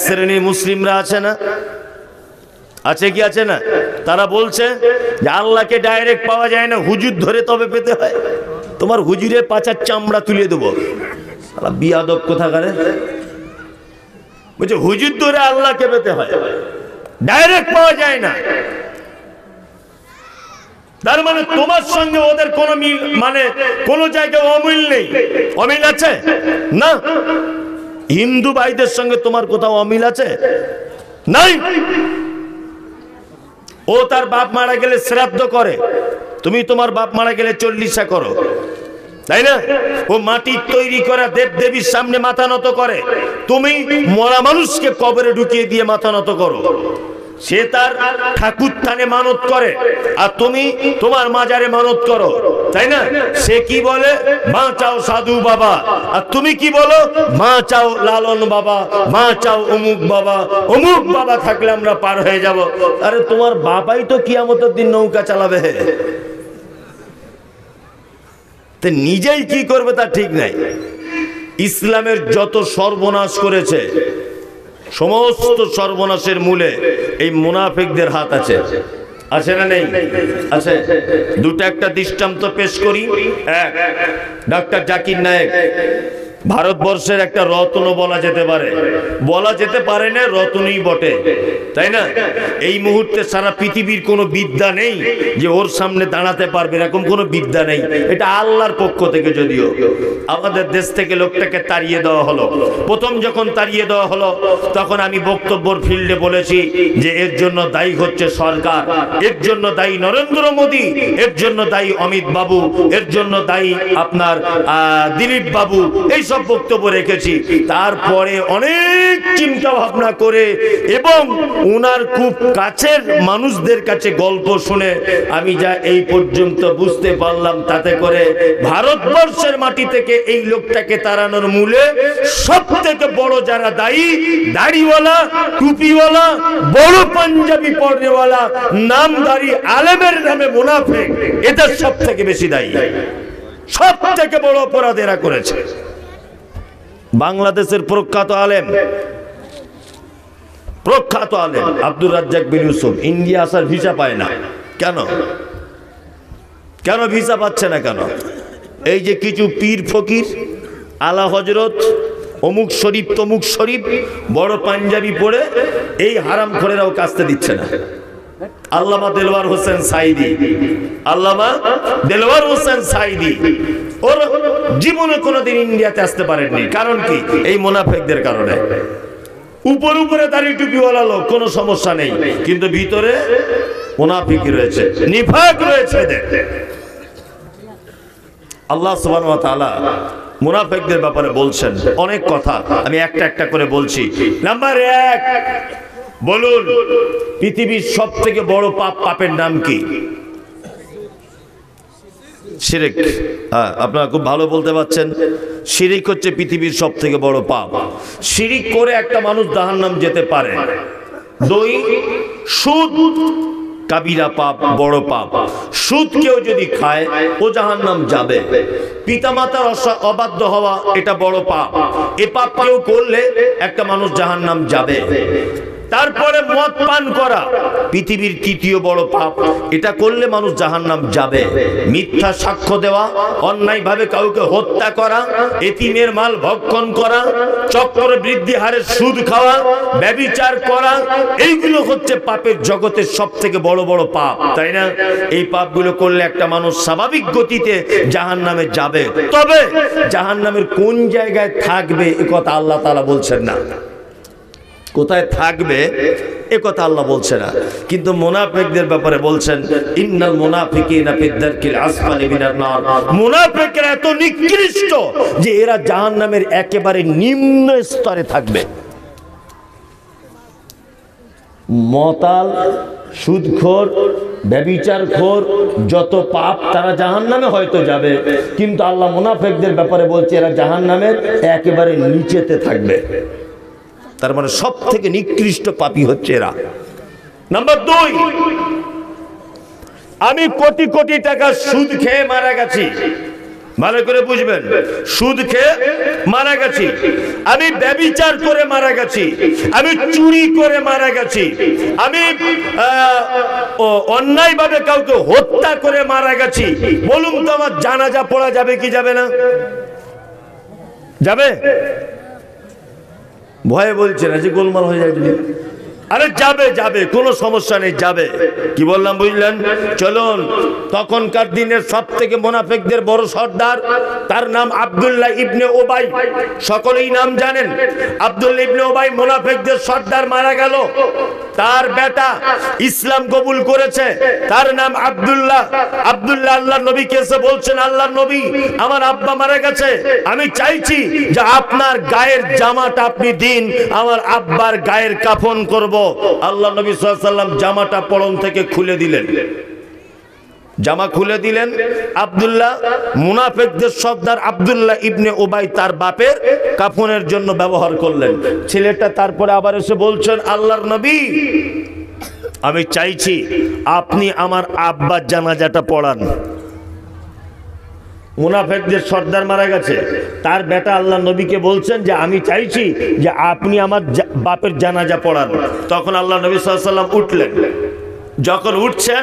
শ্রেণীর মুসলিমরা আছে না, আছে কি আছে না, তারা বলছে যে আল্লাহকে ডাইরেক্ট পাওয়া যায় না, হুজুর ধরে তবে পেতে হয়। তোমার হুজুরের পাছার চামড়া তুলে দেবো। বিয়াদব কোথাকারে বলছে হুজুর ধরে আল্লাহকে পেতে হয়, ডাইরেক্ট পাওয়া যায় না। তার মানে তোমার সঙ্গে ওদের কোনো মিল, মানে কোন জায়গায় অমিল নেই। অমিল আছে না? হিন্দু ভাইদের সঙ্গে তোমার কোথাও অমিল আছে? নাই। ও তার বাপ মারা গেলে শ্রাদ্ধ করে, তুমি তোমার বাপ মারা গেলে চল্লিশা করো, তাই না? ও মাটির তৈরি করা দেব দেবীর সামনে মাথা নত করে, তুমি মরা মানুষকে কবরে ঢুকিয়ে দিয়ে মাথা নত করো। সে তার ঠাকুর থানে মানত করে আর তুমি তোমার মাজারে মানত করো, তাই না? সে কি বলে মা চাও সাধু বাবা, আর তুমি কি বলো মা চাও লালন বাবা, মা চাও অমুক বাবা। অমুক বাবা থাকলে আমরা পার হয়ে যাব। আরে তোমার বাবাই তো কিয়ামতের দিন নৌকা চালাবে, তো নিজেই কি করবে তা ঠিক নাই। ইসলামের যত সর্বনাশ করেছে, সমস্ত সর্বনাশের মূলে এই মুনাফিকদের হাত আছে, আছে না নেই? আছে। দুটো একটা দৃষ্টান্ত পেশ করি। এক, ডক্টর জাকির নায়েক, ভারতবর্ষের একটা রত্ন বলা যেতে পারে, বলা যেতে পারে না, রত্নই বটে, তাই না? এই মুহূর্তে সারা পৃথিবীর কোনো বিদ্যা নেই যে ওর সামনে দাঁড়াতে পারবে, এরকম কোনো বিদ্যা নেই। এটা আল্লাহর পক্ষ থেকে। যদিও আমাদের দেশ থেকে লোকটাকে তাড়িয়ে দেওয়া হলো, প্রথম যখন তাড়িয়ে দেওয়া হলো তখন আমি বক্তব্যের ফিল্ডে বলেছি যে এর জন্য দায়ী হচ্ছে সরকার, এর জন্য দায়ী নরেন্দ্র মোদী, এর জন্য দায়ী অমিত বাবু, এর জন্য দায়ী আপনার দিলীপ বাবু, এই সব বক্তব্য রেখেছি। তারপরে অনেক চিন্তা ভাবনা করে এবং ওনার খুব কাছের মানুষদের কাছে গল্প শুনে আমি যা এই পর্যন্ত বুঝতে পারলাম, তাতে করে ভারতবর্ষের মাটি থেকে এই লোকটাকে তাড়ানোর মূলে সব থেকে বড় যারা দায়ী, দাড়িওয়ালা, টুপিওয়ালা, বড় পাঞ্জাবি পরনেওয়ালা, নামধারী আলেমের নামে মুনাফিক, এদের সব থেকে বেশি দায়ী। সব থেকে বড় অপরাধ এরা করেছে। বাংলাদেশের প্রখ্যাত আলেম আব্দুর রাজ্জাক বিন ইউসুফ ইন্ডিয়া আসার ভিসা পায় না। কেন? কেন ভিসা পাচ্ছে না? কেন? এই যে কিছু পীর ফকির, আলা হজরত, অমুক শরীফ তমুক শরীফ, বড় পাঞ্জাবি পরে এই হারাম খোরেরাও কাছতে দিচ্ছে না। আল্লামা দেলওয়ার হোসেন সাইদি, আল্লামা দেলওয়ার হোসেন সাইদি ওর জীবনে কোনোদিন ইন্ডিয়াতে আসতে পারেননি। কারণ কি? এই মুনাফিকদের কারণে। উপরে উপরে দাড়ি টুপিওয়ালা লোক, কোনো সমস্যা নেই, কিন্তু ভিতরে মুনাফিকি রয়েছে, নিফাক রয়েছে। আল্লাহ সুবহানাহু ওয়া তাআলা মুনাফিকদের ব্যাপারে বলছেন অনেক কথা, আমি একটা একটা করে বলছি। নাম্বার 1, বলুন পৃথিবীর সব থেকে বড় পাপের নাম কি? শিরক। হ্যাঁ, আপনারা খুব ভালো বলতে পারছেন। শিরিক হচ্ছে পৃথিবীর সব থেকে বড় পাপ। শিরিক করে একটা মানুষ জাহান্নাম যেতে পারে। 2, সুদ, কাবিরা পাপ, বড় পাপ। সুদ কেউ যদি খায় ও জাহান্নাম যাবে। পিতামাতার অবাধ্য হওয়া, এটা বড় পাপ। এ পাপ কেউ করলে একটা মানুষ জাহান্নাম যাবে। তারপরে মদ পান করা পৃথিবীর 3য় বড় পাপ, এটা করলে মানুষ জাহান্নাম যাবে। মিথ্যা সাক্ষ্য দেওয়া, অন্যায়ভাবে কাউকে হত্যা করা, এতিমের মাল ভক্ষণ করা, চক্রবৃদ্ধি হারে সুদ খাওয়া, ব্যভিচার করা, এইগুলো হচ্ছে পাপের জগতের সব থেকে বড় বড় পাপ, তাই না? এই পাপগুলো করলে একটা মানুষ স্বাভাবিক গতিতে জাহান্নামে যাবে। তবে জাহান্নামের কোন জায়গায় থাকবে এ কথা আল্লাহ তাআলা বলছেন না। কোথায় থাকবে এ কথা আল্লাহ বলছে না, কিন্তু মুনাফিকদের ব্যাপারে বলছেন ইন্নাল মুনাফিকিনা ফিদ-দারকিল আসফালি মিনান নার। মুনাফিকরা এত নিকৃষ্ট যে এরা জাহান্নামের একেবারে নিম্ন স্তরে থাকবে। মতাল, সুদখোর, ব্যভিচারখোর, যত পাপ তারা জাহান্নামে হয়তো যাবে, কিন্তু আল্লাহ মুনাফিকদের ব্যাপারে বলছে এরা জাহান্নামের একেবারে নিচেতে থাকবে। তার মানে সব থেকে নিকৃষ্ট পাপী হচ্ছে এরা। নাম্বার 2, আমি কোটি কোটি টাকা সুদ খেয়ে মারা গেছি, ভালো করে বুঝবেন, সুদ খেয়ে মারা গেছি, আমি ব্যভিচার করে মারা গেছি, আমি চুরি করে মারা গেছি, আমি অন্যায়ভাবে কাউকে হত্যা করে মারা গেছি, বলুন তো আমার জানাজা পড়া যাবে কি যাবে না? যাবে? ভয়ে বলছে না যে গোলমাল হয়ে যায় যদি। আরে যাবে যাবে, কোনো সমস্যা নেই, যাবে। কি বললাম বুঝলেন? চলুন, তখনকার দিনের সব থেকে মুনাফিকদের বড় সর্দার, তার নাম আব্দুল্লাহ ইবনে উবাই, সকলেই নাম জানেন। আব্দুল্লাহ ইবনে উবাই মুনাফিকদের সর্দার, মারা গেল। তার বেটা ইসলাম কবুল করেছে, তার নাম আব্দুল্লাহ। আব্দুল্লাহ আল্লাহর নবীকে এসে বলছেন, আল্লাহর নবী, আমার আব্বা মারা গেছে, আমি চাইছি যে আপনার গায়ের জামাটা আপনি দিন, আমার আব্বার গায়ের কাফন করব। আল্লাহ নবী সাল্লাল্লাহু আলাইহি ওয়াসাল্লাম জামাটা পরন থেকে খুলে দিলেন, জামা খুলে দিলেন। আব্দুল্লাহ, মুনাফিকদের সর্দার আব্দুল্লাহ ইবনে উবাই তার বাপের কাফনের জন্য ব্যবহার করলেন। ছেলেটা তারপরে আবার এসে বলছেন, আল্লাহর নবী, আমি চাইছি আপনি আমার আব্বার জানাজাটা পড়ান। মুনাফিকদের সর্দার মারা গেছে, তার বেটা আল্লাহ নবীকে বলছেন যে আমি চাইছি যে আপনি আমার বাপের জানাজা পড়ান। তখন আল্লাহ নবী সাল্লাল্লাহু আলাইহি ওয়াসাল্লাম উঠলেন। যখন উঠছেন,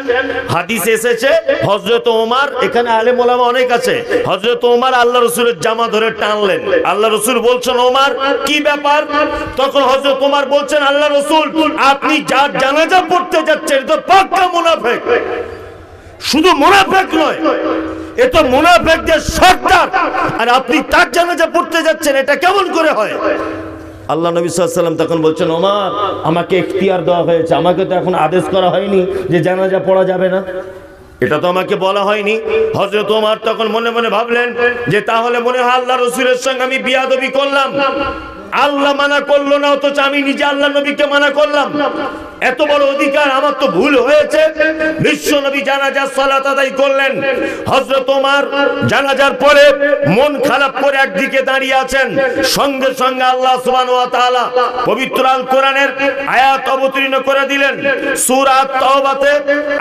হাদিস এসেছে হযরত ওমর, এখানে আলেম ওলামা অনেক আছে, হযরত ওমর আল্লাহ রাসূলের জামা ধরে টানলেন। আল্লাহ রাসূল বলছেন, ওমর কি ব্যাপার? তখন হযরত ওমর বলছেন, আল্লাহ রাসূল, আপনি যার জানাজা পড়তে যাচ্ছেন তো পাক্কা মুনাফিক। শুধু মুনাফিক নয়, এ তো মুনাফিকদের সর্দার, আর আপনি তার জানাজা পড়তে যাচ্ছেন, এটা কেমন করে হয়? আল্লাহ নবী সাল্লাল্লাহু আলাইহি ওয়াসাল্লাম তখন বলছেন, ওমর, আমাকে ইখতিয়ার দেওয়া হয়েছে, আমাকে তো এখন আদেশ করা হয়নি যে জানাজা পড়া যাবে না, এটা তো আমাকে বলা হয়নি। হযরত ওমর তখন মনে মনে ভাবলেন যে তাহলে মনে হয় আল্লাহ রাসূলের সঙ্গে আমি বিয়াদবি করলাম, আল্লাহ মানা করলো না অথচ আমি নিজে আল্লাহ নবীকে মানা করলাম, এত বড় অধিকার, আমার তো ভুল হয়েছে। বিশ্ব নবী জানাজার সালাত আদায় করলেন। হযরত ওমর জানাজার পরে মন খারাপ করে একদিকে দাঁড়িয়ে আছেন। সঙ্গে সঙ্গে আল্লাহ সুবহানাহু ওয়া তাআলা পবিত্র আল কোরআনের আয়াত অবতীর্ণ করে দিলেন। সূরা তাওবাতে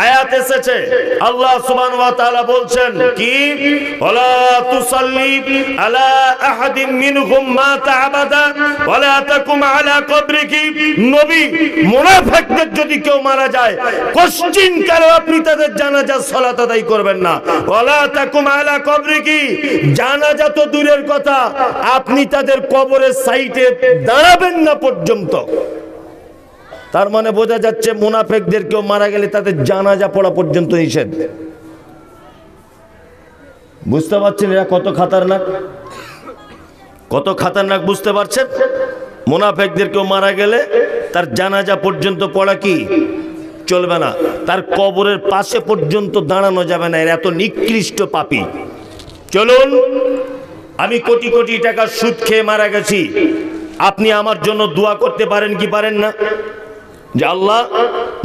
আয়াত এসেছে, আল্লাহ সুবহানাহু ওয়া তাআলা বলছেন কি, ওয়ালা তুসাল্লি আলা আহাদিন মিনহুম মাতা আবাদা ওয়ালা তাকুম আলা কবরিহি। নবী, মুনাফিক যদি কেউ মারা যায়, কোশ্চিন কারো আপনি তাদের জানাজা সালাত আদায় করবেন না। ওয়ালা তাকুম আলা কবরিহি, জানাজা তো দূরের কথা, আপনি তাদের কবরের সাইডে দাঁড়াবেন না পর্যন্ত। তার মানে বোঝা যাচ্ছে মুনাফিকদের কেউ মারা গেলে তাদের জানাজা পড়া পর্যন্ত নিষেধ। বুঝতে পারছেন এরা কত খাতারনাক, কত খাতারনাক, বুঝতে পারছেন? মুনাফিকদের কেউ মারা গেলে তার জানাজা পর্যন্ত পড়া কি চলবে না, তার কবরের পাশে পর্যন্ত দাঁড়ানো যাবে না, এর এত নিকৃষ্ট পাপী। চলুন, আমি কোটি কোটি টাকা সুদ খেয়ে মারা গেছি, আপনি আমার জন্য দোয়া করতে পারেন কি পারেন না? যে আল্লাহ,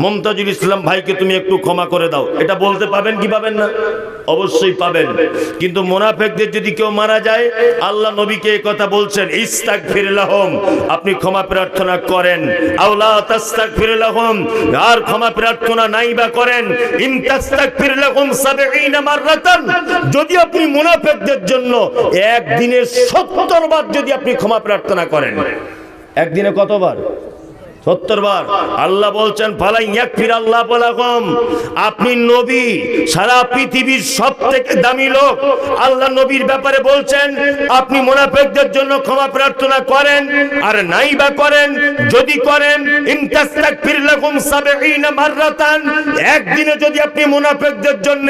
মুমতাজুল ইসলাম ভাইকে তুমি একটু ক্ষমা করে দাও, এটা বলতে পাবেন কি পাবেন না? অবশ্যই পাবেন। কিন্তু মুনাফিকদের যদি কেউ মারা যায়, আল্লাহ নবীকে এই কথা বলছেন, ইস্তাগফির লাহুম, আপনি ক্ষমা প্রার্থনা করেন। আওলা তাস্তাগফির লাহুম, আর ক্ষমা প্রার্থনা নাই বা করেন, ইন তাস্তাগফির লাহুম ৭০ মাররাতান, যদি আপনি মুনাফিকদের জন্য একদিনে ৭০ বার যদি আপনি ক্ষমা প্রার্থনা করেন, একদিনে কতবার? ৭০ বার। আল্লাহ বলছেন, ফালা ইয়াকফির আল্লাহু লাকুম, আপনি নবী, সারা পৃথিবীর সবথেকে দামি লোক, আল্লাহ নবীর ব্যাপারে বলছেন আপনি মুনাফিকদের জন্য ক্ষমা প্রার্থনা করেন, আর নাই বা করেন, যদি করেন, ইন তাস্তাগফির লাকুম ৭০ মাররাতান, একদিনে যদি আপনি মুনাফিকদের জন্য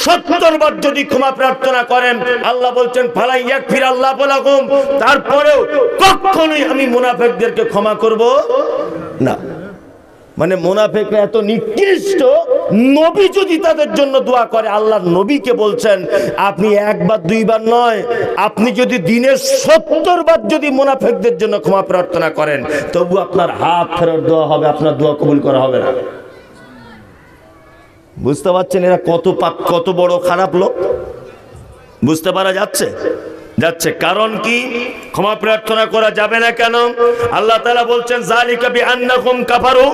৭০ বার যদি ক্ষমা প্রার্থনা করেন, আল্লাহ বলছেন ফালা ইয়াকফির আল্লাহু লাকুম, তারপরেও কখনোই আমি মুনাফিকদেরকে ক্ষমা করব না। মানে মুনাফিকরা এত নিকৃষ্ট, নবী যদি তাদের জন্য দোয়া করে, আল্লাহর নবীকে বলছেন আপনি একবার দুইবার নয়, আপনি যদি দিনে ৭০ বার যদি মুনাফিকদের জন্য ক্ষমা প্রার্থনা করেন, তবু আপনার হাত ফেরত দেওয়া হবে, আপনার দোয়া কবুল করা হবে না। বুঝতে পারছেন এরা কত পাপ, কত বড় খারাপ লোক? বুঝতে পারা যাচ্ছে? যাচ্ছে। কারণ কি? ক্ষমা প্রার্থনা করা যাবে না কেন? আল্লাহ তাআলা বলছেন যালিকা বিআন্নাহুম কাফারু,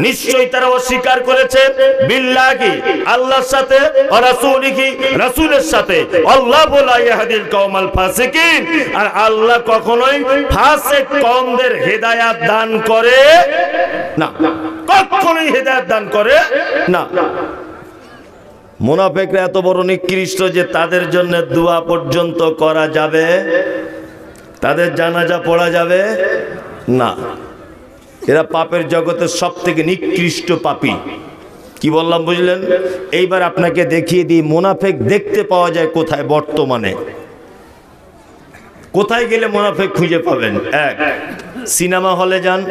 নিশ্চয়ই তারা অস্বীকার করেছে বিল্লাহি, আল্লাহর সাথে, ওয়া রাসূলিহি, রাসূলের সাথে, আল্লাহু লা ইয়াহদিল কওমাল ফাসিকিন, আর আল্লাহ কখনোই ফাসিক কওমদের হেদায়েত দান করে না, কখনোই হেদায়েত দান করে না। মুনাফিকরা এত বড় নিকৃষ্ট যে তাদের জন্য দোয়া পর্যন্ত করা যাবে, তাদের জানাজা পড়া যাবে না। এরা পাপের জগতের সবথেকে নিকৃষ্ট পাপী। কি বললাম বুঝলেন? এইবার আপনাকে দেখিয়ে দিই মুনাফিক দেখতে পাওয়া যায় কোথায় বর্তমানে। কোথায় গেলে মুনাফিক খুঁজে পাবেন? এক, সিনেমা হলে যান,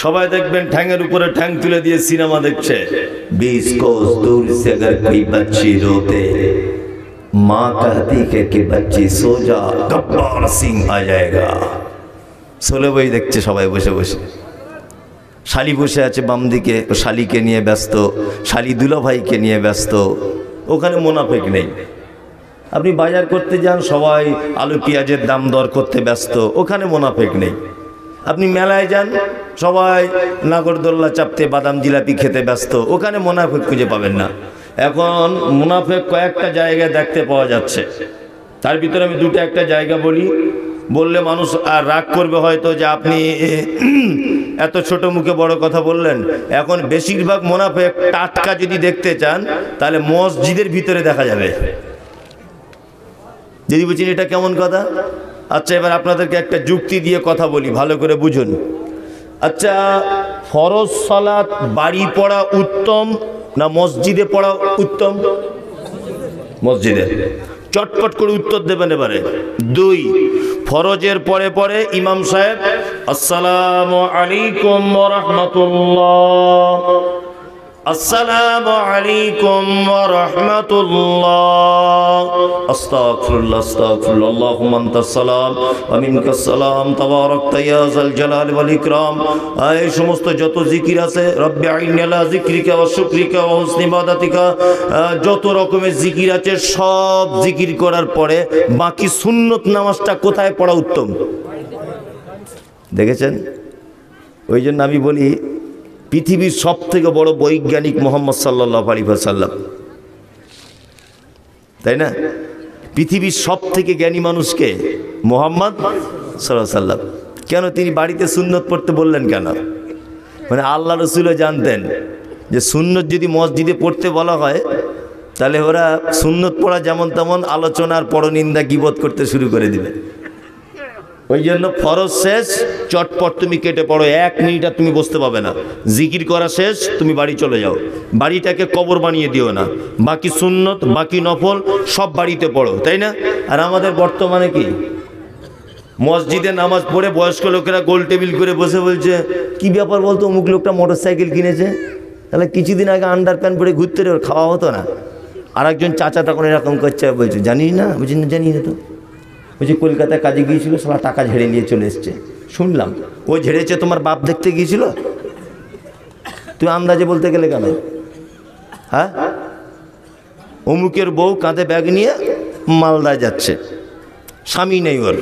সবাই দেখবেন ঠ্যাংয়ের উপরে ঠ্যাং তুলে দিয়ে সিনেমা দেখছে। 20 कोस दूर से अगर कोई बच्ची रोते, माँ कहती है कि बच्ची सो जा, गब्बर सिंह आ जाएगा। সোলে বই দেখছে সবাই বসে বসে। শালি বসে আছে বাম দিকে, শালিকে নিয়ে ব্যস্ত, শালি দুলাভাইকে নিয়ে ব্যস্ত, ওখানে মুনাফিক নেই। আপনি বাজার করতে যান, সবাই আলু পেঁয়াজের দাম দর করতে ব্যস্ত, ওখানে মুনাফিক নেই। আপনি মেলায় যান, সবাই নাগরদোল্লা চাপতে বাদাম জিলাপি খেতে ব্যস্ত, ওখানে মুনাফিক খুঁজে পাবেন না। এখন মুনাফিক কয়েকটা জায়গায় দেখতে পাওয়া যাচ্ছে। তার ভিতরে আমি দুটো একটা জায়গা বলি, বললে মানুষ আর রাগ করবে হয়তো যে আপনি এত ছোট মুখে বড় কথা বললেন। এখন বেশিরভাগ মুনাফিক টাটকা যদি দেখতে চান তাহলে মসজিদের ভিতরে দেখা যাবে। যদি বুঝছেন এটা কেমন কথা? আচ্ছা, এবার আপনাদেরকে একটা যুক্তি দিয়ে কথা বলি, ভালো করে বুঝুন। আচ্ছা, ফরজ সালাত বাড়ি পড়া উত্তম না মসজিদে পড়া উত্তম? মসজিদে। চটপট করে উত্তর দেবেন এবারে। 2, ফরজের পরে পরে ইমাম সাহেব আসসালামু আলাইকুম ওয়া রাহমাতুল্লাহ, আসসালামু আলাইকুম ওয়া রাহমাতুল্লাহ, আস্তাগফিরুল্লাহ আস্তাগফিরুল্লাহ, আল্লাহুম্মা আনতাস সালাম ওয়া মিনকাস সালাম, তাবারাকতা ইয়া যাল জালালি ওয়াল ইকরাম। এই সমস্ত যত জিকির আছে, রব্বি আইন্নি আলা যিকরিকা ওয়া শুকরিকা ওয়া হুসনি ইবাদাতিকা, যত রকমের জিকির আছে সব জিকির করার পরে বাকি সুন্নত নামাজটা কোথায় পড়া উত্তম? দেখেছেন? ওই জন্য আমি বলি পৃথিবীর সব থেকে বড় বৈজ্ঞানিক মোহাম্মদ সাল্লাল্লাহু আলাইহি ওয়াসাল্লাম, তাই না? পৃথিবীর সব থেকে জ্ঞানী মানুষকে মোহাম্মদ সাল্লাল্লাহু আলাইহি ওয়াসাল্লাম। কেন তিনি বাড়িতে সুন্নত পড়তে বললেন কেন? মানে আল্লাহ রসুলও জানতেন যে সুন্নত যদি মসজিদে পড়তে বলা হয় তাহলে ওরা সুন্নত পড়া যেমন তেমন আলোচনার পরনিন্দা গীবত করতে শুরু করে দিবে। ওই জন্য ফরজ শেষ, চটপট তুমি কেটে পড়ো, 1 মিনিট আর তুমি বসতে পাবে না। জিকির করা শেষ, তুমি বাড়ি চলে যাও। বাড়িটাকে কবর বানিয়ে দিও না। বাকি সুন্নত বাকি নফল সব বাড়িতে পড়ো, তাই না? আর আমাদের বর্তমানে কি, মসজিদে নামাজ পড়ে বয়স্ক লোকেরা গোল টেবিল করে বসে বলছে কি ব্যাপার বলতো, অমুক লোকটা মোটরসাইকেল কিনেছে, তাহলে কিছুদিন আগে আন্ডার প্যান্ট পরে ঘুরতে ওর খাওয়া হতো না। আর একজন চাচা তখন এরকম করছে, বলছে জানিস না? বলছি না, জানি না তো। বলছি কলকাতায় কাজে গিয়েছিল, সালা টাকা ঝেড়ে নিয়ে চলে এসছে। শুনলাম ও ঝেড়েছে, তোমার বাপ দেখতে গিয়েছিল? তুই আন্দাজে বলতে গেলে কেন? হ্যাঁ, অমুকের বউ কাঁধে ব্যাগ নিয়ে মালদায় যাচ্ছে, স্বামী নেই ওর,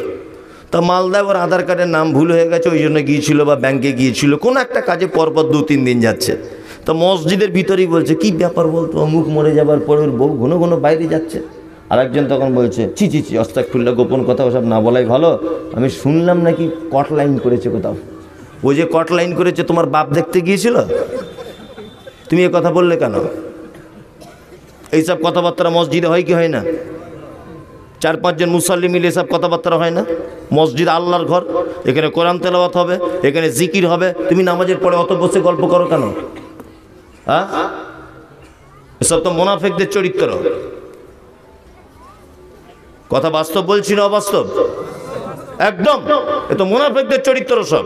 তা মালদায় ওর আধার কার্ডের নাম ভুল হয়ে গেছে, ওই জন্য গিয়েছিল, বা ব্যাংকে গিয়েছিল, কোনো একটা কাজে পরপর 2-3 দিন যাচ্ছে। তো মসজিদের ভিতরেই বলছে কি ব্যাপার বলতো, অমুক মরে যাবার পরে ওর বউ ঘন ঘন বাইরে যাচ্ছে। আরেকজন তখন বলছে ছি ছি ছি, আস্তাগফিরুল্লাহ, গোপন কথা ওসব না বলাই ভালো। আমি শুনলাম নাকি কট লাইন করেছে কোথাও। ও যে কট লাইন করেছে তোমার বাপ দেখতে গিয়েছিল, তুমি এ কথা বললে কেন? এইসব কথাবার্তা মসজিদে হয় কি হয় না? 4-5 জন মুসল্লি মিলে এসব কথাবার্তা হয় না? মসজিদ আল্লাহর ঘর, এখানে কোরআন তেলাওয়াত হবে, এখানে জিকির হবে, তুমি নামাজের পরে অত বসে গল্প করো কেন? হ্যাঁ, এসব তো মুনাফিকদের চরিত্র। কথা বাস্তব বলছি না অবাস্তব? একদম, এ তো মুনাফিকদের চরিত্র সব।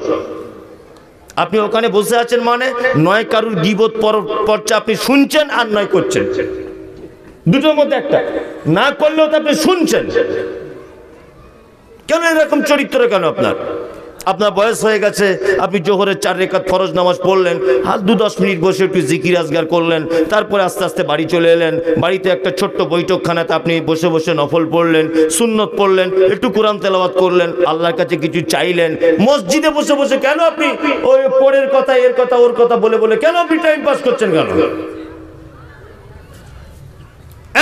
আপনি ওখানে বসে আছেন মানে নয় কারুর গীবত পর্চা আপনি শুনছেন, আর নয় করছেন, দুটোর মধ্যে একটা। না করলেও তো আপনি শুনছেন। কেন এরকম চরিত্র কেন আপনার? আপনার বয়স হয়ে গেছে, আপনি জোহরের 4 রাকাত ফরজ নামাজ পড়লেন, হাত 2-10 মিনিট বসে একটু জিকির আজগার করলেন, তারপরে আস্তে আস্তে বাড়ি চলে এলেন। বাড়িতে একটা ছোট্ট বৈঠকখানাতে আপনি বসে বসে নফল পড়লেন, সুন্নত পড়লেন, একটু কোরআন তেলাওয়াত করলেন, আল্লাহর কাছে কিছু চাইলেন। মসজিদে বসে বসে কেন আপনি ওই পরের কথা, এর কথা, ওর কথা বলে বলে কেন আপনি টাইম পাস করছেন কেন?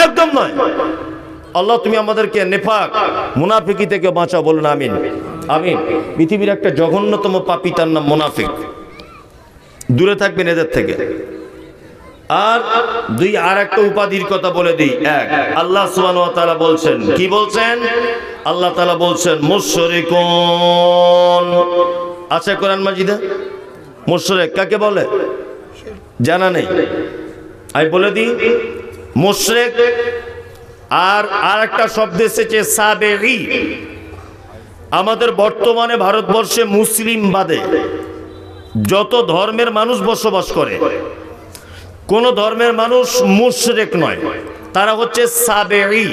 একদম নয়। আল্লাহ তুমি আমাদেরকে নেফাক মুনাফিকি থেকে বাঁচাও, বলুন আমিন। আমিন। পৃথিবীর একটা জঘন্যতম পাপী, তার নাম মুনাফিক। দূরে থাকবেন এদের থেকে। আর দুই, আর একটা উপাধির কথা বলে দিই। এক, আল্লাহ সুবহানাহু ওয়া তাআলা বলছেন, কি বলছেন? আল্লাহ তাআলা বলছেন মুশরিকুন। আছে কোরআন মাজিদে? মুশরিক কাকে বলে জানা নেই? আমি বলে দিই, মুশরিক আর একটা শব্দ এসেছে সাবেঈ। আমাদের বর্তমানে ভারতবর্ষে মুসলিম বাদে যত ধর্মের মানুষ বসবাস করে, কোন ধর্মের মানুষ মুশরিক নয়, তারা হচ্ছে সাবেঈ।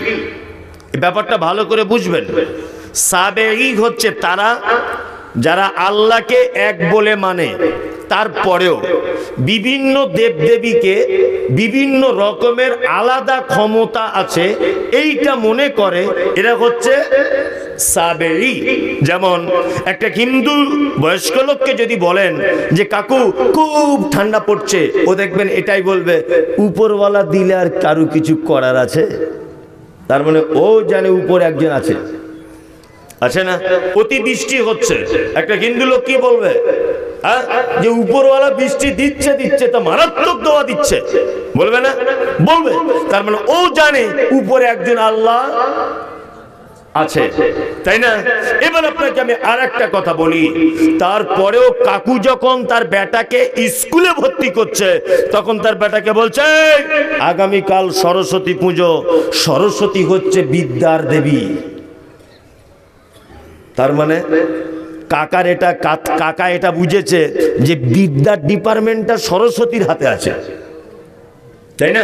এই ব্যাপারটা ভালো করে বুঝবেন। সাবেঈ হচ্ছে তারা যারা আল্লাহকে এক বলে মানে, তারপরেও বিভিন্ন দেবদেবীকে বিভিন্ন রকমের আলাদা ক্ষমতা আছে এইটা মনে করে, এরা হচ্ছে সাবেঈ। যেমন একটা হিন্দু বয়স্ক লোককে যদি বলেন যে কাকু খুব ঠান্ডা পড়ছে, ও দেখবেন এটাই বলবে উপরওয়ালা দিলে আর কারু কিছু করার আছে। তার মানে ও জানে উপর একজন আছে, আছে না? অতিবৃষ্টি হচ্ছে, একটা হিন্দু লোক কি বলবে? যে উপরওয়ালা বৃষ্টি দিচ্ছে দিচ্ছে, তা মারাত্মক দোয়া দিচ্ছে, বলবে না? বলবে। তার মানে ও জানে উপরে একজন আল্লাহ আছে, তাই না? এবার আপনাকে আমি আর একটা কথা বলি। তারপরেও কাকু যখন তার বেটাকে স্কুলে ভর্তি করছে, তখন তার বেটাকে বলছে আগামীকাল সরস্বতী পুজো, সরস্বতী হচ্ছে বিদ্যার দেবী। তার মানে কাকা এটা বুঝেছে যে বিদ্যার ডিপার্টমেন্টটা সরস্বতীর হাতে আছে, তাই না?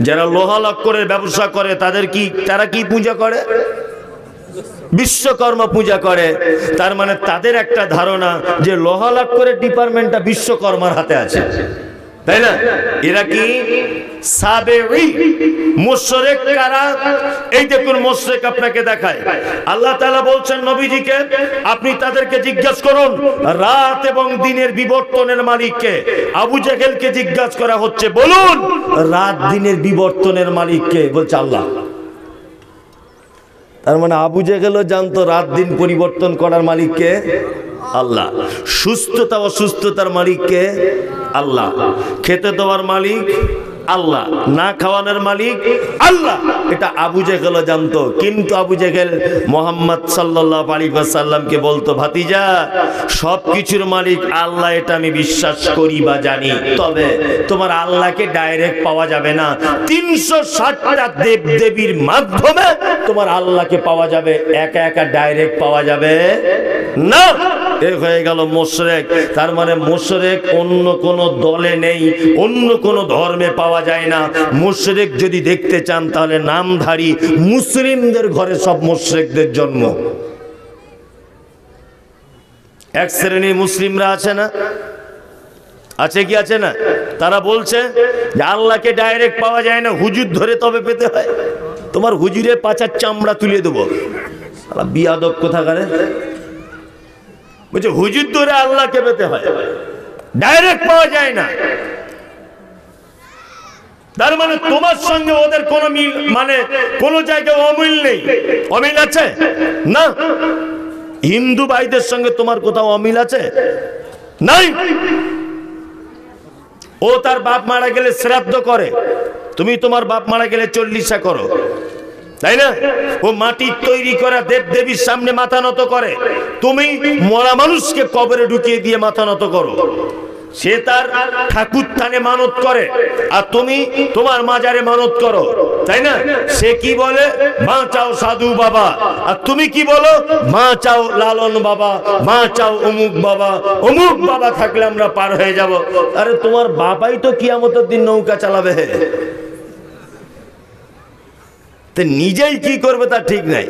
যারা লোহা লক্করের ব্যবসা করে তারা কি পূজা করে? বিশ্বকর্মা পূজা করে। তার মানে তাদের একটা ধারণা যে লোহা লক্করের ডিপার্টমেন্টটা বিশ্বকর্মার হাতে আছে, তাই না? এরা কি সাবেঈ। মুশরিক কারা? এই দেখুন মুশরিক আপনাকে দেখায়। আল্লাহ তাআলা বলছেন নবীজিকে, আপনি তাদেরকে জিজ্ঞাসা করুন রাত এবং দিনের বিবর্তনের মালিককে। আবু জেহেলকে জিজ্ঞাসা করা হচ্ছে, বলুন রাত দিনের বিবর্তনের মালিককে? বলছে আল্লাহ। তার মানে আবু জেহেলও জানতো রাত দিন পরিবর্তন করার মালিককে আল্লাহ। সুস্থতা অসুস্থতার মালিককে আল্লাহ। খেতে দেওয়ার মালিক আল্লাহ, না খাওয়ানোর মালিক আল্লাহ। এটা আবু জেহেলও জানতো। কিন্তু আবু জেহেল মুহাম্মদ সাল্লাল্লাহু আলাইহি ওয়াসাল্লামকে বলতো, ভাতিজা সব কিছুর মালিক আল্লাহ, এটা আমি বিশ্বাস করি বা জানি, তবে তোমার আল্লাহকে ডাইরেক্ট পাওয়া যাবে না। 360টা দেব দেবীর মাধ্যমে তোমার আল্লাহকে পাওয়া যাবে, একা একা ডাইরেক্ট পাওয়া যাবে না। এ হয়ে গেল মুশরিক। তার মানে মুশরিক অন্য কোন দলে নেই, অন্য কোন ধর্মে পাওয়া যায় না। মুশরিক যদি দেখতে চান তাহলে নামধারী মুসলিমদের ঘরে সব মুশরিকদের জন্ম। এক শ্রেণীর মুসলিমরা আছে না, আছে কি আছে না? তারা বলছে যে আল্লাহকে ডাইরেক্ট পাওয়া যায় না, হুজুর ধরে তবে পেতে হয়। তোমার হুজুরের পাছার চামড়া তুলে দেবো। বিয়াদব কোথাকারে বলছে হুজুর ধরে আল্লাহকে পেতে হয়, ডাইরেক্ট পাওয়া যায় না। তার মানে তোমার সঙ্গে ওদের কোনো মিল, মানে কোন জায়গায় অমিল নেই। অমিল আছে না? হিন্দু ভাইদের সঙ্গে তোমার কোথাও অমিল আছে? নাই। ও তার বাপ মারা গেলে শ্রাদ্ধ করে, তুমি তোমার বাপ মারা গেলে চল্লিশা করো, তাই না? ও মাটির তৈরি করা দেব দেবীর সামনে মাথা নত করে, তুমি মরা মানুষকে কবরে ঢুকিয়ে দিয়ে মাথা নত করো। সে তার ঠাকুর থানে মানত করে আর তুমি তোমার মাজারে মানত করো, তাই না? সে কি বলে মা চাও সাধু বাবা, আর তুমি কি বলো মা চাও লালন বাবা, মা চাও অমুক বাবা। অমুক বাবা থাকলে আমরা পার হয়ে যাব। আরে তোমার বাবাই তো কিয়ামতের দিন নৌকা চালাবে, নিজেই কি করবে তার ঠিক নাই।